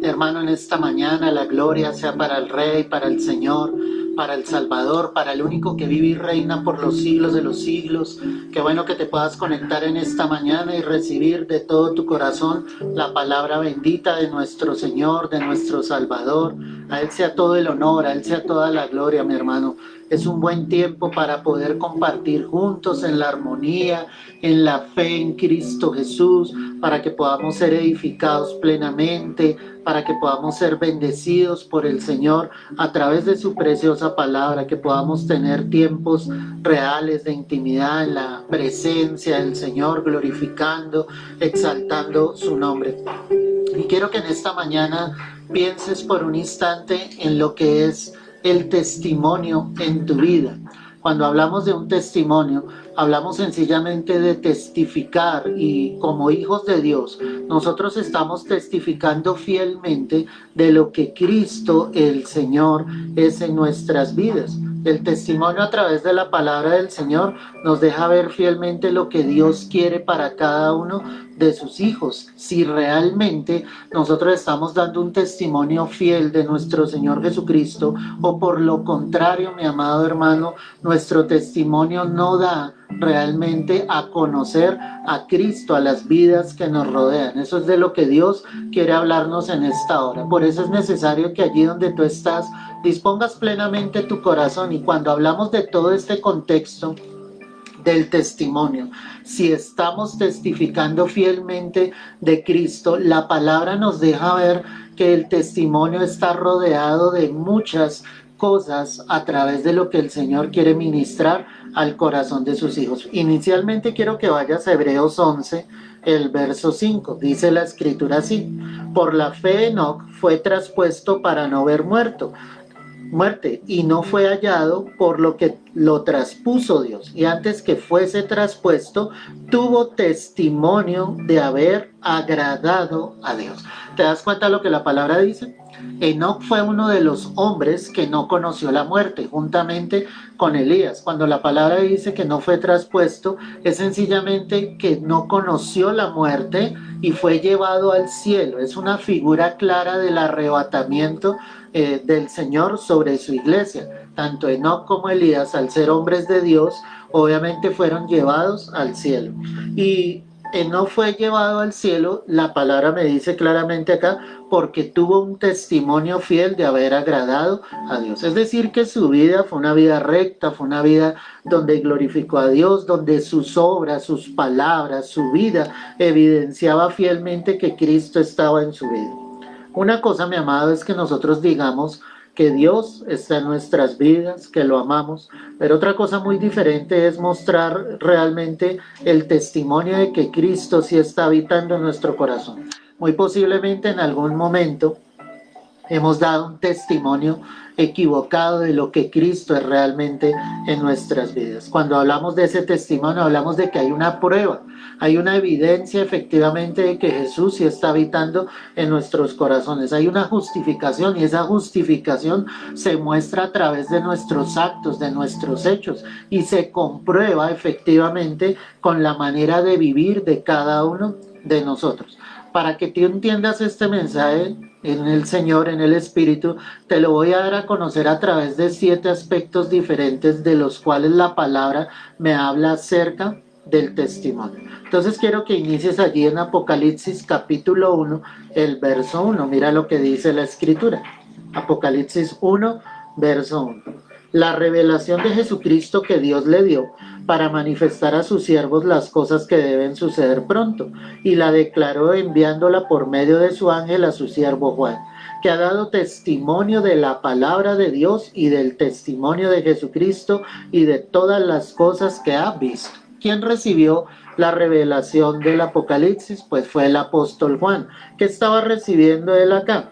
Hermano, en esta mañana la gloria sea para el Rey, para el Señor, para el Salvador, para el único que vive y reina por los siglos de los siglos. Qué bueno que te puedas conectar en esta mañana y recibir de todo tu corazón la palabra bendita de nuestro Señor, de nuestro Salvador. A Él sea todo el honor, a Él sea toda la gloria, mi hermano. Es un buen tiempo para poder compartir juntos en la armonía, en la fe en Cristo Jesús, para que podamos ser edificados plenamente, para que podamos ser bendecidos por el Señor a través de su preciosa palabra, que podamos tener tiempos reales de intimidad en la presencia del Señor, glorificando, exaltando su nombre. Y quiero que en esta mañana pienses por un instante en lo que es el testimonio en tu vida. Cuando hablamos de un testimonio, hablamos sencillamente de testificar, y como hijos de Dios, nosotros estamos testificando fielmente de lo que Cristo, el Señor, es en nuestras vidas. El testimonio a través de la palabra del Señor nos deja ver fielmente lo que Dios quiere para cada uno de sus hijos. Si realmente nosotros estamos dando un testimonio fiel de nuestro Señor Jesucristo, o por lo contrario, mi amado hermano, nuestro testimonio no da realmente a conocer a Cristo, a las vidas que nos rodean. Eso es de lo que Dios quiere hablarnos en esta hora. Por eso es necesario que allí donde tú estás dispongas plenamente tu corazón. Y cuando hablamos de todo este contexto del testimonio, si estamos testificando fielmente de Cristo, la palabra nos deja ver que el testimonio está rodeado de muchas cosas a través de lo que el Señor quiere ministrar al corazón de sus hijos. Inicialmente quiero que vayas a Hebreos 11, el verso 5. Dice la escritura así: por la fe Enoc fue traspuesto para no ver muerte, y no fue hallado, por lo que lo traspuso Dios, y antes que fuese traspuesto tuvo testimonio de haber agradado a Dios. ¿Te das cuenta de lo que la palabra dice? Enoc fue uno de los hombres que no conoció la muerte, juntamente con Elías. Cuando la palabra dice que no fue traspuesto, es sencillamente que no conoció la muerte y fue llevado al cielo. Es una figura clara del arrebatamiento del Señor sobre su iglesia. Tanto Enoc como Elías, al ser hombres de Dios, obviamente fueron llevados al cielo. Y Enoc fue llevado al cielo, la palabra me dice claramente acá, porque tuvo un testimonio fiel de haber agradado a Dios. Es decir, que su vida fue una vida recta, fue una vida donde glorificó a Dios, donde sus obras, sus palabras, su vida evidenciaba fielmente que Cristo estaba en su vida. Una cosa, mi amado, es que nosotros digamos que Dios está en nuestras vidas, que lo amamos, pero otra cosa muy diferente es mostrar realmente el testimonio de que Cristo sí está habitando en nuestro corazón. Muy posiblemente en algún momento hemos dado un testimonio equivocado de lo que Cristo es realmente en nuestras vidas. Cuando hablamos de ese testimonio, hablamos de que hay una prueba, hay una evidencia efectivamente de que Jesús sí está habitando en nuestros corazones. Hay una justificación, y esa justificación se muestra a través de nuestros actos, de nuestros hechos, y se comprueba efectivamente con la manera de vivir de cada uno de nosotros. Para que tú entiendas este mensaje en el Señor, en el Espíritu, te lo voy a dar a conocer a través de 7 aspectos diferentes, de los cuales la palabra me habla acerca del testimonio. Entonces quiero que inicies allí en Apocalipsis capítulo 1, el verso 1. Mira lo que dice la Escritura. Apocalipsis 1, verso 1. La revelación de Jesucristo que Dios le dio para manifestar a sus siervos las cosas que deben suceder pronto, y la declaró enviándola por medio de su ángel a su siervo Juan, que ha dado testimonio de la palabra de Dios y del testimonio de Jesucristo y de todas las cosas que ha visto. ¿Quién recibió la revelación del Apocalipsis? Pues fue el apóstol Juan. ¿Qué estaba recibiendo él acá?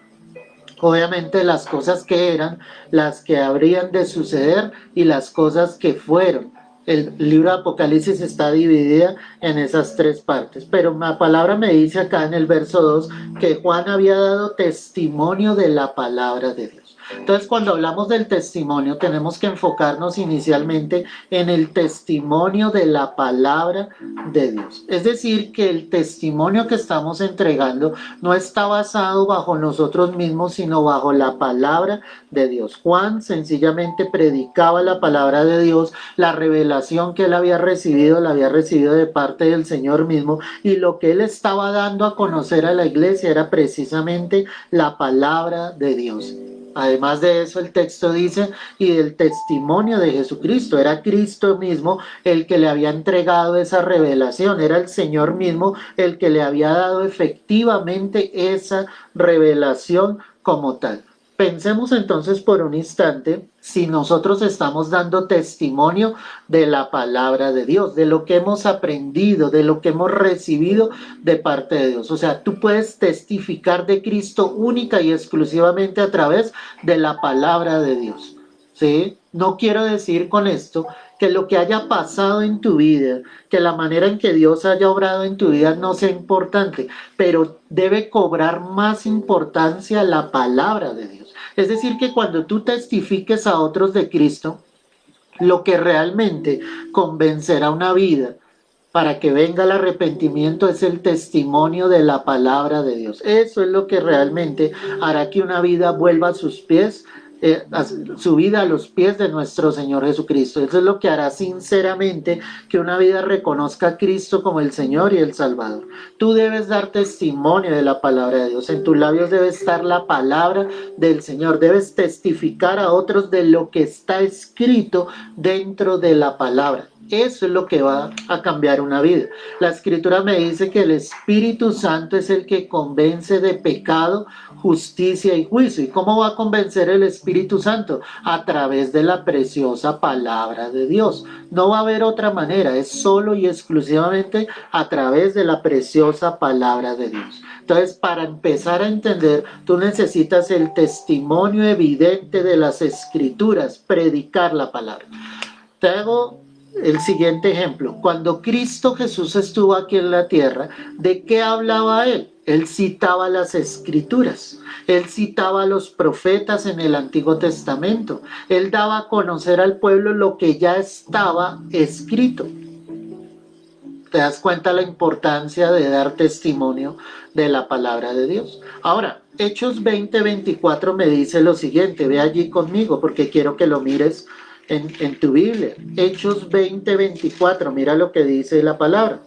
Obviamente las cosas que eran, las que habrían de suceder y las cosas que fueron. El libro de Apocalipsis está dividida en esas 3 partes, pero la palabra me dice acá en el verso 2 que Juan había dado testimonio de la palabra de Dios. Entonces, cuando hablamos del testimonio, tenemos que enfocarnos inicialmente en el testimonio de la palabra de Dios. Es decir, que el testimonio que estamos entregando no está basado bajo nosotros mismos, sino bajo la palabra de Dios. Juan sencillamente predicaba la palabra de Dios, la revelación que él había recibido, la había recibido de parte del Señor mismo, y lo que él estaba dando a conocer a la iglesia era precisamente la palabra de Dios. Además de eso, el texto dice, y del testimonio de Jesucristo, era Cristo mismo el que le había entregado esa revelación, era el Señor mismo el que le había dado efectivamente esa revelación como tal. Pensemos entonces por un instante si nosotros estamos dando testimonio de la palabra de Dios, de lo que hemos aprendido, de lo que hemos recibido de parte de Dios. O sea, tú puedes testificar de Cristo única y exclusivamente a través de la palabra de Dios. ¿Sí? No quiero decir con esto que lo que haya pasado en tu vida, que la manera en que Dios haya obrado en tu vida no sea importante, pero debe cobrar más importancia la palabra de Dios. Es decir, que cuando tú testifiques a otros de Cristo, lo que realmente convencerá una vida para que venga el arrepentimiento es el testimonio de la palabra de Dios. Eso es lo que realmente hará que una vida vuelva a sus pies, su vida a los pies de nuestro Señor Jesucristo. Eso es lo que hará sinceramente que una vida reconozca a Cristo como el Señor y el Salvador. Tú debes dar testimonio de la palabra de Dios. En tus labios debe estar la palabra del Señor. Debes testificar a otros de lo que está escrito dentro de la palabra. Eso es lo que va a cambiar una vida. La Escritura me dice que el Espíritu Santo es el que convence de pecado, justicia y juicio. ¿Y cómo va a convencer el Espíritu Santo? A través de la preciosa palabra de Dios. No va a haber otra manera, es solo y exclusivamente a través de la preciosa palabra de Dios. Entonces, para empezar a entender, tú necesitas el testimonio evidente de las Escrituras, predicar la palabra. Te hago el siguiente ejemplo. Cuando Cristo Jesús estuvo aquí en la tierra, ¿de qué hablaba él? Él citaba las Escrituras, él citaba a los profetas en el Antiguo Testamento, él daba a conocer al pueblo lo que ya estaba escrito. ¿Te das cuenta la importancia de dar testimonio de la palabra de Dios? Ahora, Hechos 20:24 me dice lo siguiente, ve allí conmigo porque quiero que lo mires en tu Biblia. Hechos 20:24, mira lo que dice la palabra.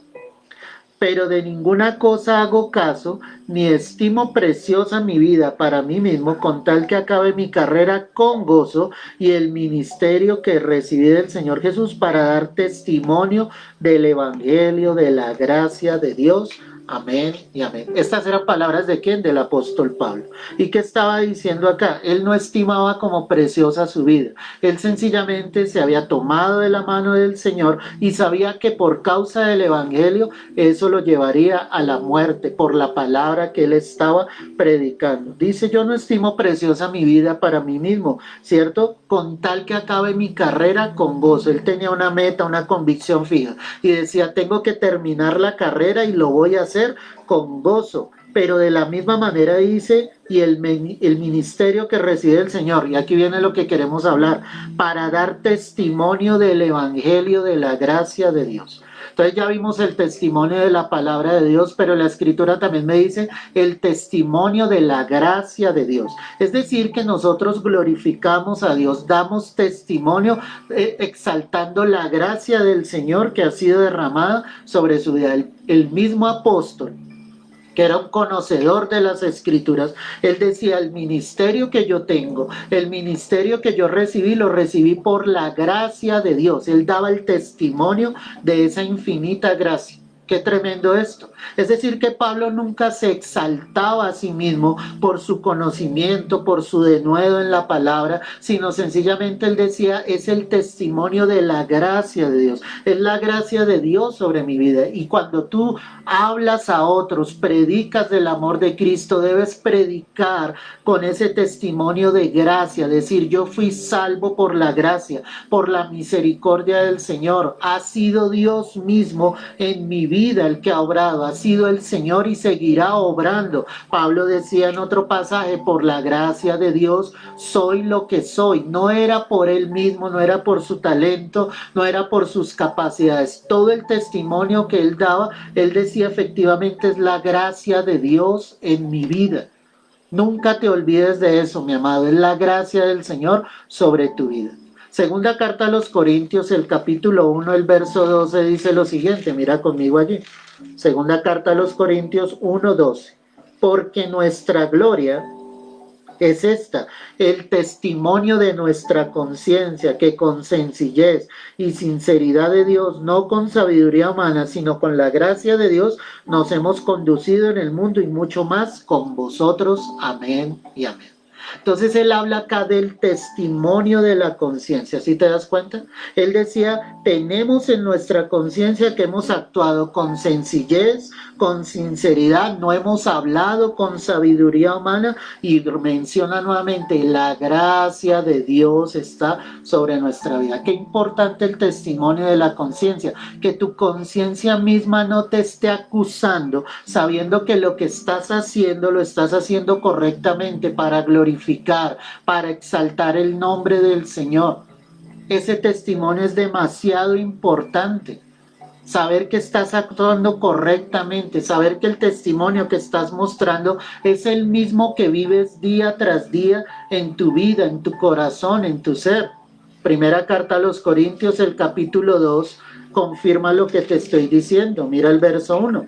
Pero de ninguna cosa hago caso, ni estimo preciosa mi vida para mí mismo, con tal que acabe mi carrera con gozo y el ministerio que recibí del Señor Jesús para dar testimonio del Evangelio, de la gracia de Dios. Amén y amén. Estas eran palabras de ¿quién? Del apóstol Pablo. ¿Y qué estaba diciendo acá? Él no estimaba como preciosa su vida. Él sencillamente se había tomado de la mano del Señor y sabía que por causa del Evangelio eso lo llevaría a la muerte por la palabra que él estaba predicando. Dice, yo no estimo preciosa mi vida para mí mismo, ¿cierto? Con tal que acabe mi carrera con gozo. Él tenía una meta, una convicción fija y decía, tengo que terminar la carrera y lo voy a hacer con gozo, pero de la misma manera dice, y el ministerio que recibe el Señor, y aquí viene lo que queremos hablar, para dar testimonio del Evangelio de la gracia de Dios. Entonces ya vimos el testimonio de la palabra de Dios, pero la Escritura también me dice el testimonio de la gracia de Dios. Es decir, que nosotros glorificamos a Dios, damos testimonio exaltando la gracia del Señor que ha sido derramada sobre su vida. El mismo apóstol, que era un conocedor de las Escrituras, él decía, el ministerio que yo tengo, el ministerio que yo recibí, lo recibí por la gracia de Dios. Él daba el testimonio de esa infinita gracia. Qué tremendo esto. Es decir, que Pablo nunca se exaltaba a sí mismo por su conocimiento, por su denuedo en la palabra, sino sencillamente él decía, es el testimonio de la gracia de Dios. Es la gracia de Dios sobre mi vida. Y cuando tú hablas a otros, predicas del amor de Cristo, debes predicar con ese testimonio de gracia, decir, yo fui salvo por la gracia, por la misericordia del Señor. Ha sido Dios mismo en mi vida vida el que ha obrado, ha sido el Señor y seguirá obrando. Pablo decía en otro pasaje, por la gracia de Dios soy lo que soy. No era por él mismo, no era por su talento, no era por sus capacidades. Todo el testimonio que él daba, él decía efectivamente es la gracia de Dios en mi vida. Nunca te olvides de eso, mi amado, es la gracia del Señor sobre tu vida. Segunda carta a los Corintios, el capítulo 1, el verso 12 dice lo siguiente, mira conmigo allí. Segunda carta a los Corintios 1, 12. Porque nuestra gloria es esta, el testimonio de nuestra conciencia, que con sencillez y sinceridad de Dios, no con sabiduría humana, sino con la gracia de Dios, nos hemos conducido en el mundo y mucho más con vosotros. Amén y amén. Entonces él habla acá del testimonio de la conciencia, ¿sí te das cuenta? Él decía, tenemos en nuestra conciencia que hemos actuado con sencillez, con sinceridad, no hemos hablado con sabiduría humana, y menciona nuevamente, la gracia de Dios está sobre nuestra vida. Qué importante el testimonio de la conciencia, que tu conciencia misma no te esté acusando, sabiendo que lo que estás haciendo, lo estás haciendo correctamente para glorificar, para exaltar el nombre del Señor. Ese testimonio es demasiado importante. Saber que estás actuando correctamente, saber que el testimonio que estás mostrando es el mismo que vives día tras día en tu vida, en tu corazón, en tu ser. Primera carta a los Corintios, el capítulo 2, confirma lo que te estoy diciendo. Mira el verso 1.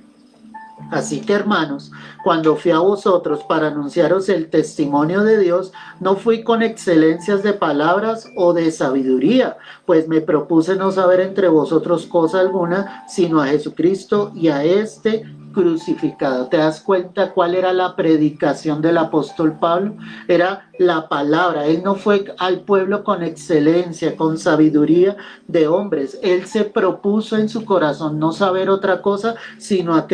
Así que, hermanos, cuando fui a vosotros para anunciaros el testimonio de Dios, no fui con excelencias de palabras o de sabiduría, pues me propuse no saber entre vosotros cosa alguna, sino a Jesucristo y a este crucificado. ¿Te das cuenta cuál era la predicación del apóstol Pablo? Era la palabra. Él no fue al pueblo con excelencia, con sabiduría de hombres. Él se propuso en su corazón no saber otra cosa, sino a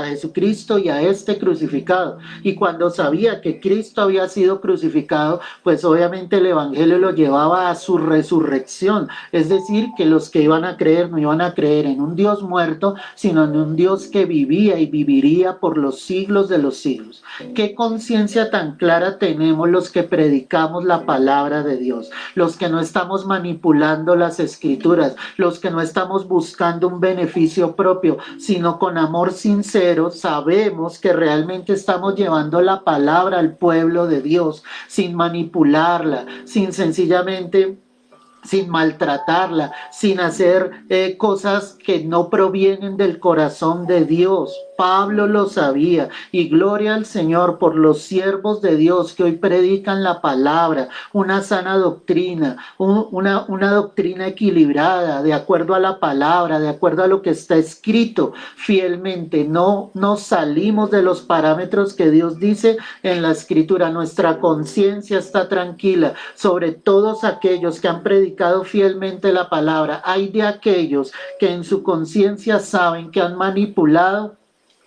Jesucristo y a este crucificado. Y cuando sabía que Cristo había sido crucificado, pues obviamente el evangelio lo llevaba a su resurrección. Es decir, que los que iban a creer no iban a creer en un Dios muerto, sino en un Dios que vivía y viviría por los siglos de los siglos. ¿Qué conciencia tan clara tenemos los que predicamos la palabra de Dios? Los que no estamos manipulando las escrituras, los que no estamos buscando un beneficio propio, sino con amor sincero, sabemos que realmente estamos llevando la palabra al pueblo de Dios, sin manipularla, sin maltratarla, sin hacer cosas que no provienen del corazón de Dios. Pablo lo sabía, y gloria al Señor por los siervos de Dios que hoy predican la palabra, una sana doctrina, una doctrina equilibrada, de acuerdo a la palabra, de acuerdo a lo que está escrito fielmente. No salimos de los parámetros que Dios dice en la escritura. Nuestra conciencia está tranquila sobre todos aquellos que han predicado fielmente la palabra. Hay de aquellos que en su conciencia saben que han manipulado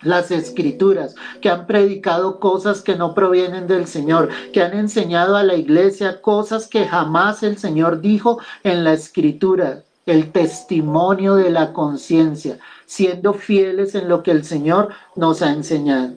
las escrituras, que han predicado cosas que no provienen del Señor, que han enseñado a la iglesia cosas que jamás el Señor dijo en la escritura. El testimonio de la conciencia, siendo fieles en lo que el Señor nos ha enseñado.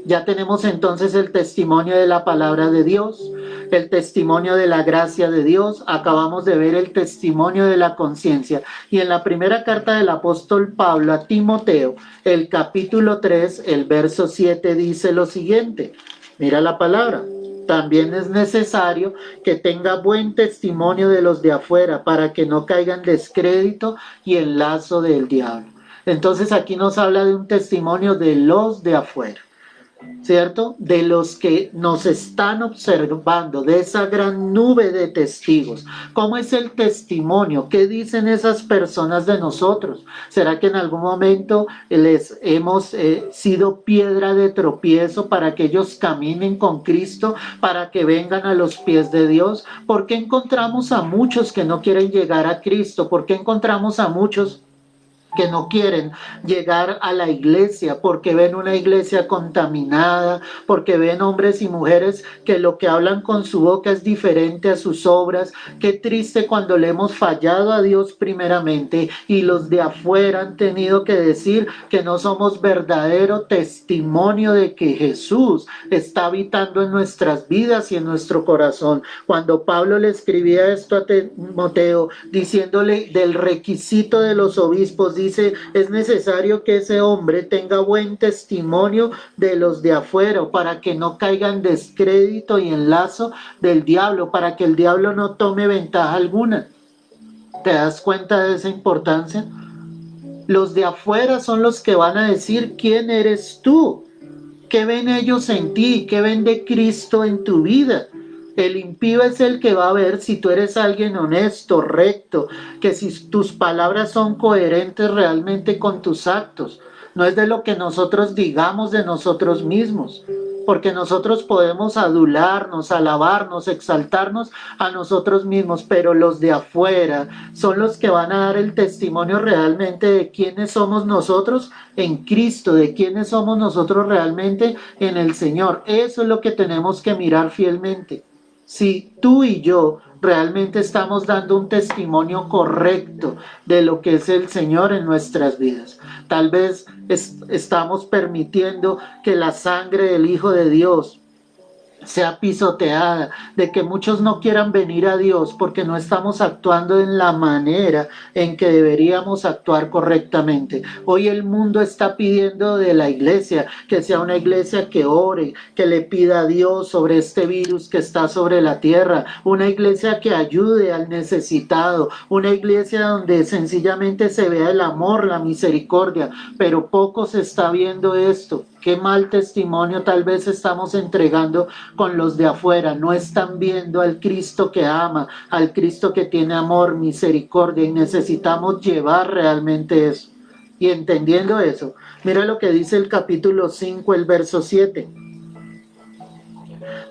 Ya tenemos entonces el testimonio de la palabra de Dios, el testimonio de la gracia de Dios. Acabamos de ver el testimonio de la conciencia. Y en la primera carta del apóstol Pablo a Timoteo, el capítulo 3, el verso 7 dice lo siguiente. Mira la palabra. También es necesario que tenga buen testimonio de los de afuera, para que no caiga en descrédito y en lazo del diablo. Entonces aquí nos habla de un testimonio de los de afuera, ¿cierto? De los que nos están observando, de esa gran nube de testigos. ¿Cómo es el testimonio? ¿Qué dicen esas personas de nosotros? ¿Será que en algún momento les hemos sido piedra de tropiezo para que ellos caminen con Cristo, para que vengan a los pies de Dios? ¿Por qué encontramos a muchos que no quieren llegar a Cristo? ¿Por qué encontramos a muchos que no quieren llegar a la iglesia porque ven una iglesia contaminada, porque ven hombres y mujeres que lo que hablan con su boca es diferente a sus obras. Qué triste cuando le hemos fallado a Dios primeramente y los de afuera han tenido que decir que no somos verdadero testimonio de que Jesús está habitando en nuestras vidas y en nuestro corazón. Cuando Pablo le escribía esto a Timoteo, diciéndole del requisito de los obispos, dice, es necesario que ese hombre tenga buen testimonio de los de afuera para que no caiga en descrédito y en lazo del diablo, para que el diablo no tome ventaja alguna. ¿Te das cuenta de esa importancia? Los de afuera son los que van a decir quién eres tú, qué ven ellos en ti, qué ven de Cristo en tu vida. El impío es el que va a ver si tú eres alguien honesto, recto, que si tus palabras son coherentes realmente con tus actos. No es de lo que nosotros digamos de nosotros mismos, porque nosotros podemos adularnos, alabarnos, exaltarnos a nosotros mismos, pero los de afuera son los que van a dar el testimonio realmente de quiénes somos nosotros en Cristo, de quiénes somos nosotros realmente en el Señor. Eso es lo que tenemos que mirar fielmente. Si tú y yo realmente estamos dando un testimonio correcto de lo que es el Señor en nuestras vidas. Tal vez estamos permitiendo que la sangre del Hijo de Dios sea pisoteada, de que muchos no quieran venir a Dios porque no estamos actuando en la manera en que deberíamos actuar correctamente. Hoy el mundo está pidiendo de la iglesia que sea una iglesia que ore, que le pida a Dios sobre este virus que está sobre la tierra, una iglesia que ayude al necesitado, una iglesia donde sencillamente se vea el amor, la misericordia, pero poco se está viendo esto. Qué mal testimonio tal vez estamos entregando con los de afuera. No están viendo al Cristo que ama, al Cristo que tiene amor, misericordia, y necesitamos llevar realmente eso. Y entendiendo eso, mira lo que dice el capítulo 5, el verso 7.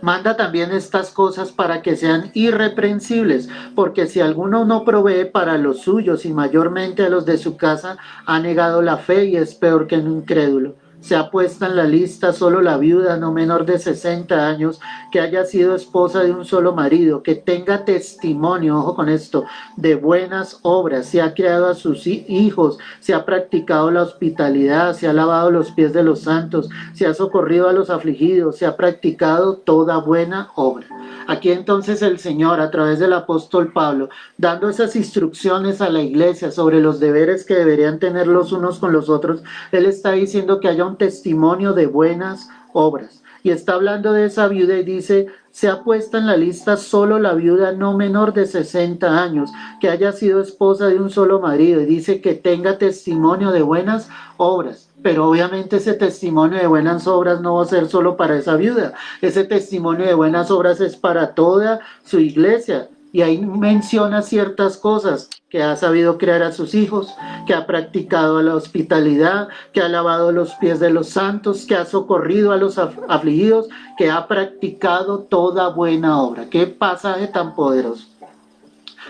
Manda también estas cosas para que sean irreprensibles, porque si alguno no provee para los suyos y mayormente a los de su casa, ha negado la fe y es peor que un incrédulo. Se ha puesto en la lista solo la viuda no menor de 60 años que haya sido esposa de un solo marido, que tenga testimonio, ojo con esto, de buenas obras, se ha criado a sus hijos, se ha practicado la hospitalidad, se ha lavado los pies de los santos, se ha socorrido a los afligidos, se ha practicado toda buena obra. Aquí entonces el Señor, a través del apóstol Pablo, dando esas instrucciones a la iglesia sobre los deberes que deberían tener los unos con los otros, Él está diciendo que haya un testimonio de buenas obras. Y está hablando de esa viuda y dice, se ha puesto en la lista solo la viuda no menor de 60 años, que haya sido esposa de un solo marido, y dice que tenga testimonio de buenas obras. Pero obviamente ese testimonio de buenas obras no va a ser solo para esa viuda. Ese testimonio de buenas obras es para toda su iglesia. Y ahí menciona ciertas cosas, que ha sabido criar a sus hijos, que ha practicado la hospitalidad, que ha lavado los pies de los santos, que ha socorrido a los afligidos, que ha practicado toda buena obra. Qué pasaje tan poderoso.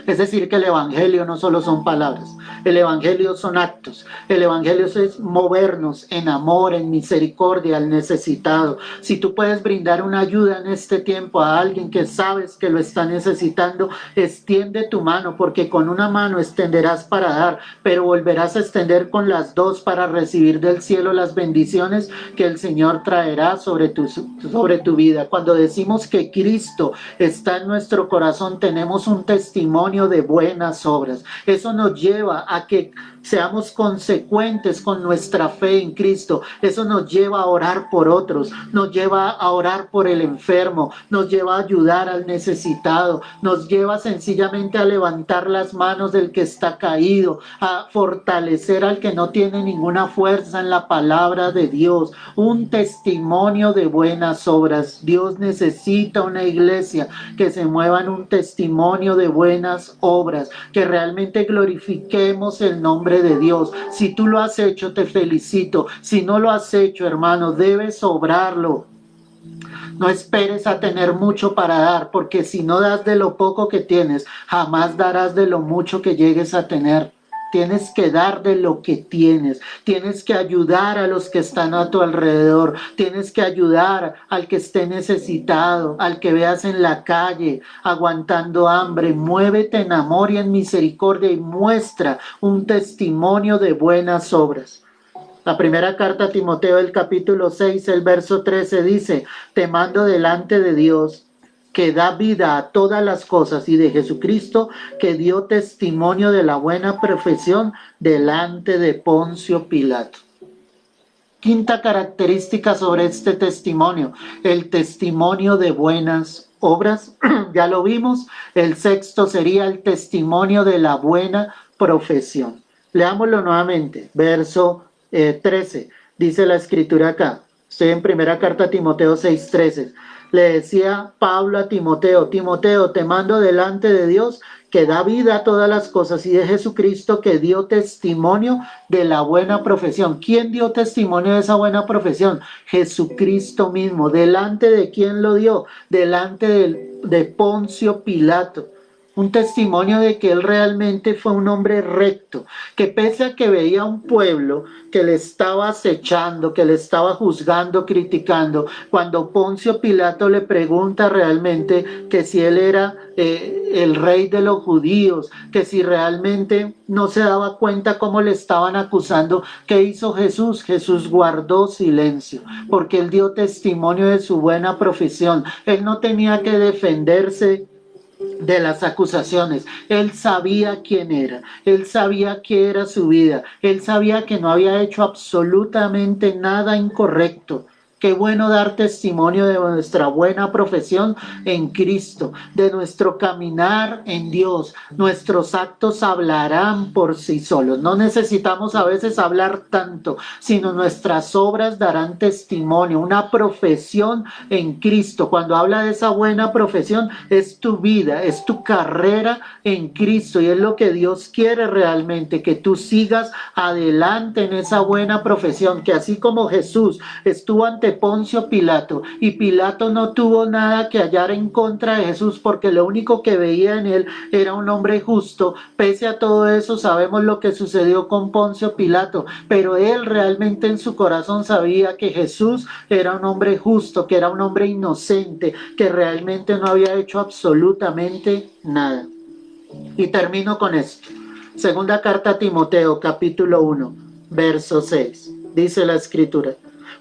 Es decir, que el evangelio no solo son palabras, el evangelio son actos, el evangelio es movernos en amor, en misericordia al necesitado. Si tú puedes brindar una ayuda en este tiempo a alguien que sabes que lo está necesitando, extiende tu mano, porque con una mano extenderás para dar, pero volverás a extender con las dos para recibir del cielo las bendiciones que el Señor traerá sobre tu vida. Cuando decimos que Cristo está en nuestro corazón, tenemos un testimonio de buenas obras. Eso nos lleva a que seamos consecuentes con nuestra fe en Cristo. Eso nos lleva a orar por otros, nos lleva a orar por el enfermo, nos lleva a ayudar al necesitado, nos lleva sencillamente a levantar las manos del que está caído, a fortalecer al que no tiene ninguna fuerza en la palabra de Dios. Un testimonio de buenas obras. Dios necesita una iglesia que se mueva en un testimonio de buenas obras, que realmente glorifiquemos el nombre de Dios. Si tú lo has hecho, te felicito. Si no lo has hecho, hermano, debes obrarlo. No esperes a tener mucho para dar, porque si no das de lo poco que tienes, jamás darás de lo mucho que llegues a tener. tienes que dar de lo que tienes que ayudar a los que están a tu alrededor, tienes que ayudar al que esté necesitado, al que veas en la calle aguantando hambre. Muévete en amor y en misericordia y muestra un testimonio de buenas obras. La primera carta a Timoteo, el capítulo 6, el verso 13 dice: te mando delante de Dios, que da vida a todas las cosas, y de Jesucristo, que dio testimonio de la buena profesión delante de Poncio Pilato. Quinta característica sobre este testimonio: el testimonio de buenas obras. Ya lo vimos. El sexto sería el testimonio de la buena profesión. Leámoslo nuevamente, verso 13. Dice la escritura acá. Estoy en primera carta a Timoteo 6:13. Le decía Pablo a Timoteo: Timoteo, te mando delante de Dios, que da vida a todas las cosas, y de Jesucristo, que dio testimonio de la buena profesión. ¿Quién dio testimonio de esa buena profesión? Jesucristo mismo. ¿Delante de quién lo dio? Delante de Poncio Pilato. Un testimonio de que él realmente fue un hombre recto, que pese a que veía un pueblo que le estaba acechando, que le estaba juzgando, criticando, cuando Poncio Pilato le pregunta realmente que si él era el rey de los judíos, que si realmente no se daba cuenta cómo le estaban acusando, ¿qué hizo Jesús? Jesús guardó silencio, porque él dio testimonio de su buena profesión. Él no tenía que defenderse de las acusaciones. Él sabía quién era, él sabía qué era su vida, él sabía que no había hecho absolutamente nada incorrecto. Qué bueno dar testimonio de nuestra buena profesión en Cristo, de nuestro caminar en Dios. Nuestros actos hablarán por sí solos. No necesitamos a veces hablar tanto, sino nuestras obras darán testimonio, una profesión en Cristo. Cuando habla de esa buena profesión, es tu vida, es tu carrera en Cristo, y es lo que Dios quiere realmente, que tú sigas adelante en esa buena profesión, que así como Jesús estuvo ante Poncio Pilato, y Pilato no tuvo nada que hallar en contra de Jesús, porque lo único que veía en él era un hombre justo. Pese a todo eso, sabemos lo que sucedió con Poncio Pilato, pero él realmente en su corazón sabía que Jesús era un hombre justo, que era un hombre inocente, que realmente no había hecho absolutamente nada. Y termino con esto. Segunda carta a Timoteo, capítulo 1, verso 6. Dice la escritura: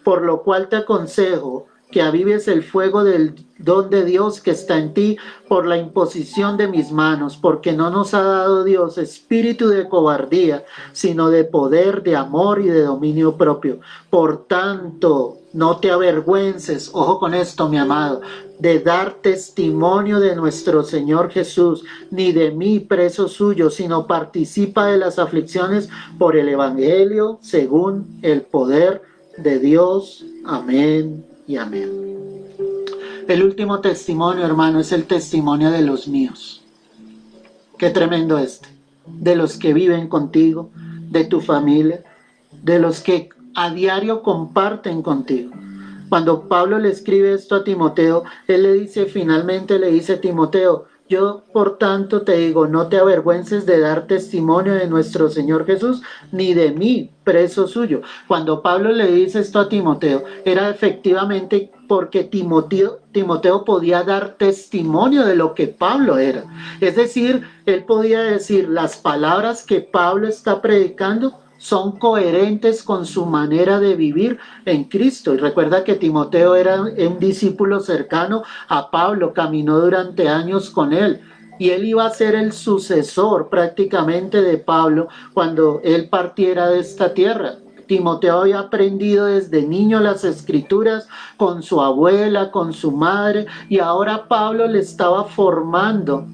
por lo cual te aconsejo que avives el fuego del don de Dios que está en ti por la imposición de mis manos, porque no nos ha dado Dios espíritu de cobardía, sino de poder, de amor y de dominio propio. Por tanto, no te avergüences, ojo con esto, mi amado, de dar testimonio de nuestro Señor Jesús, ni de mí, preso suyo, sino participa de las aflicciones por el Evangelio según el poder de Dios. Amén y amén. El último testimonio, hermano, es el testimonio de los míos. Qué tremendo de los que viven contigo, de tu familia, de los que a diario comparten contigo. Cuando Pablo le escribe esto a Timoteo, él le dice, finalmente le dice a Timoteo: yo por tanto te digo, no te avergüences de dar testimonio de nuestro Señor Jesús, ni de mí, preso suyo. Cuando Pablo le dice esto a Timoteo, era efectivamente porque Timoteo podía dar testimonio de lo que Pablo era. Es decir, él podía decir, las palabras que Pablo está predicando son coherentes con su manera de vivir en Cristo. Y recuerda que Timoteo era un discípulo cercano a Pablo, caminó durante años con él, y él iba a ser el sucesor prácticamente de Pablo cuando él partiera de esta tierra. Timoteo había aprendido desde niño las escrituras con su abuela, con su madre, y ahora Pablo le estaba formando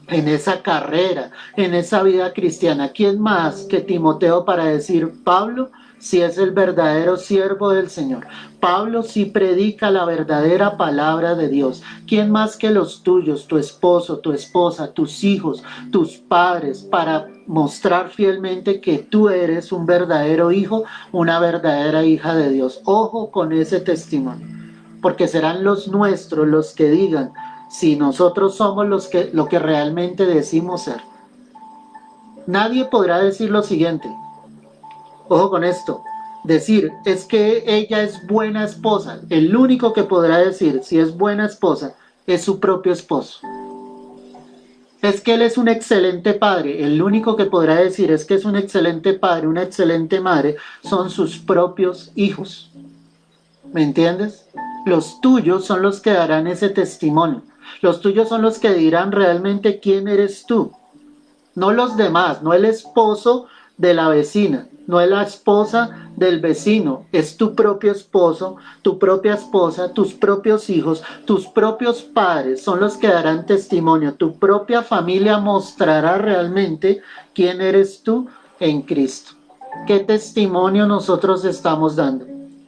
en esa carrera, en esa vida cristiana. ¿Quién más que Timoteo para decir, Pablo sí es el verdadero siervo del Señor? Pablo sí predica la verdadera palabra de Dios. ¿Quién más que los tuyos, tu esposo, tu esposa, tus hijos, tus padres, para mostrar fielmente que tú eres un verdadero hijo, una verdadera hija de Dios? Ojo con ese testimonio, porque serán los nuestros los que digan si nosotros somos lo que realmente decimos ser. Nadie podrá decir lo siguiente. Ojo con esto. Decir, es que ella es buena esposa. El único que podrá decir si es buena esposa es su propio esposo. Es que él es un excelente padre. El único que podrá decir es que es un excelente padre, una excelente madre, son sus propios hijos. ¿Me entiendes? Los tuyos son los que darán ese testimonio. Los tuyos son los que dirán realmente quién eres tú. No los demás, no el esposo de la vecina, no es la esposa del vecino, es tu propio esposo, tu propia esposa, tus propios hijos, tus propios padres son los que darán testimonio. Tu propia familia mostrará realmente quién eres tú en Cristo. ¿Qué testimonio nosotros estamos dando?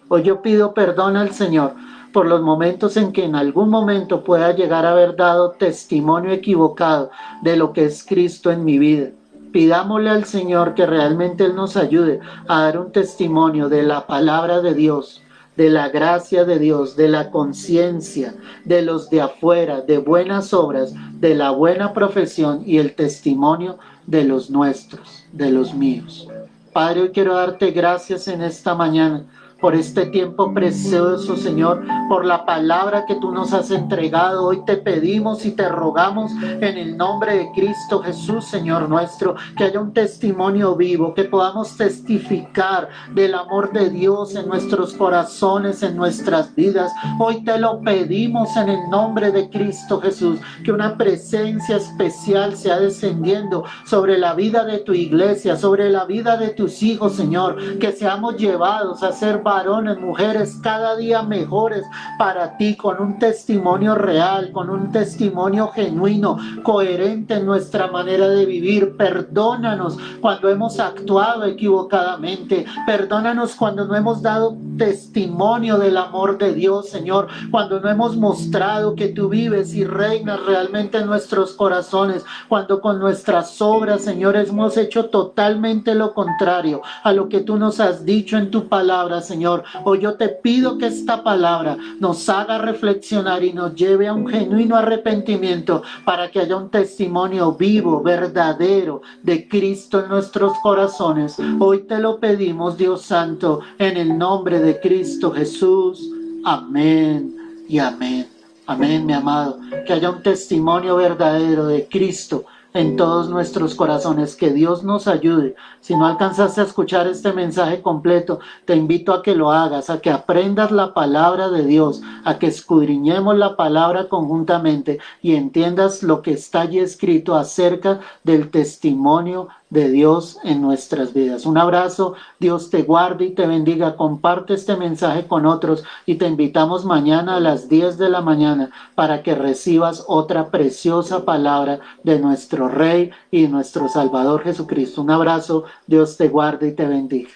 Hoy yo pido perdón al Señor por los momentos en que en algún momento pueda llegar a haber dado testimonio equivocado de lo que es Cristo en mi vida. Pidámosle al Señor que realmente Él nos ayude a dar un testimonio de la palabra de Dios, de la gracia de Dios, de la conciencia, de los de afuera, de buenas obras, de la buena profesión y el testimonio de los nuestros, de los míos. Padre, hoy quiero darte gracias en esta mañana por este tiempo precioso, Señor, por la palabra que tú nos has entregado. Hoy te pedimos y te rogamos en el nombre de Cristo Jesús, Señor nuestro, que haya un testimonio vivo, que podamos testificar del amor de Dios en nuestros corazones, en nuestras vidas. Hoy te lo pedimos en el nombre de Cristo Jesús, que una presencia especial sea descendiendo sobre la vida de tu iglesia, sobre la vida de tus hijos, Señor, que seamos llevados a ser varones, mujeres, cada día mejores para ti, con un testimonio real, con un testimonio genuino, coherente en nuestra manera de vivir. Perdónanos cuando hemos actuado equivocadamente, perdónanos cuando no hemos dado testimonio del amor de Dios, Señor, cuando no hemos mostrado que tú vives y reinas realmente en nuestros corazones, cuando con nuestras obras, Señor, hemos hecho totalmente lo contrario a lo que tú nos has dicho en tu palabra, Señor. Hoy yo te pido que esta palabra nos haga reflexionar y nos lleve a un genuino arrepentimiento para que haya un testimonio vivo, verdadero de Cristo en nuestros corazones. Hoy te lo pedimos, Dios Santo, en el nombre de Cristo Jesús. Amén y amén. Amén, mi amado. Que haya un testimonio verdadero de Cristo en todos nuestros corazones. Que Dios nos ayude. Si no alcanzaste a escuchar este mensaje completo, te invito a que lo hagas, a que aprendas la palabra de Dios, a que escudriñemos la palabra conjuntamente y entiendas lo que está allí escrito acerca del testimonio de Dios en nuestras vidas. Un abrazo, Dios te guarde y te bendiga. Comparte este mensaje con otros y te invitamos mañana a las 10 de la mañana para que recibas otra preciosa palabra de nuestro Rey y nuestro Salvador Jesucristo. Un abrazo, Dios te guarde y te bendiga.